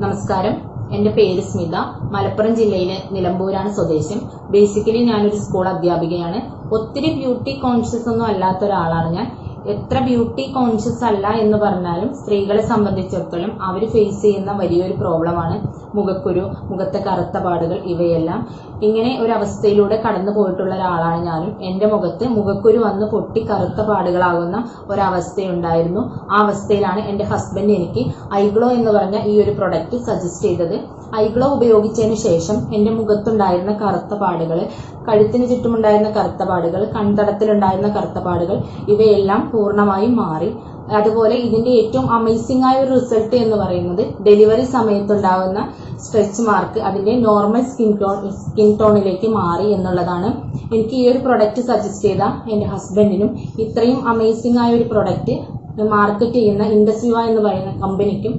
നമസ്കാരം. എന്റെ പേര് സ്മിത. മലപ്പുറം ജില്ലയിലെ നിലമ്പൂരാണ് സ്വദേശം. ബേസിക്കലി ഞാനൊരു സ്കൂൾ അധ്യാപികയാണ്. ഒത്തിരി ബ്യൂട്ടി കോൺഷ്യസ് ഒന്നും അല്ലാത്ത ഒരാളാണ് ഞാൻ. എത്ര ബ്യൂട്ടി കോൺഷ്യസ് അല്ല എന്ന് പറഞ്ഞാലും സ്ത്രീകളെ സംബന്ധിച്ചിടത്തോളം അവർ ഫേസ് ചെയ്യുന്ന വലിയൊരു പ്രോബ്ലമാണ് മുഖക്കുരു, മുഖത്തെ കറുത്ത പാടുകൾ, ഇവയെല്ലാം. ഇങ്ങനെ ഒരു അവസ്ഥയിലൂടെ കടന്നു പോയിട്ടുള്ള ഒരാളാണ് ഞാനും. എന്റെ മുഖത്ത് മുഖക്കുരു വന്ന് പൊട്ടി കറുത്ത പാടുകളാകുന്ന ഒരവസ്ഥയുണ്ടായിരുന്നു. ആ അവസ്ഥയിലാണ് എന്റെ ഹസ്ബൻഡ് എനിക്ക് ഐഗ്ലോ എന്ന് പറഞ്ഞ ഈ ഒരു പ്രൊഡക്റ്റ് സജസ്റ്റ് ചെയ്തത്. ഐഗ്ലോ ഉപയോഗിച്ചതിന് ശേഷം എന്റെ മുഖത്തുണ്ടായിരുന്ന കറുത്ത പാടുകൾ, കഴുത്തിന് ചുറ്റുമുണ്ടായിരുന്ന കറുത്ത പാടുകൾ, കൺതടത്തിലുണ്ടായിരുന്ന കറുത്ത പാടുകൾ, ഇവയെല്ലാം പൂർണ്ണമായും മാറി. അതുപോലെ ഇതിന്റെ ഏറ്റവും അമേസിംഗ് ആയ ഒരു റിസൾട്ട് എന്ന് പറയുന്നത് ഡെലിവറി സമയത്തുണ്ടാകുന്ന സ്ട്രെച്ച് മാർക്ക് അതിന്റെ നോർമൽ സ്കിൻ ടോണിലേക്ക് മാറി എന്നുള്ളതാണ്. എനിക്ക് ഈ ഒരു പ്രൊഡക്റ്റ് സജസ്റ്റ് ചെയ്ത എന്റെ ഹസ്ബൻഡിനും ഇത്രയും അമേസിംഗ് ആയ ഒരു പ്രൊഡക്റ്റ് മാർക്കറ്റ് ചെയ്യുന്ന ഇൻഡസ്വിവ എന്ന് പറയുന്ന കമ്പനിക്കും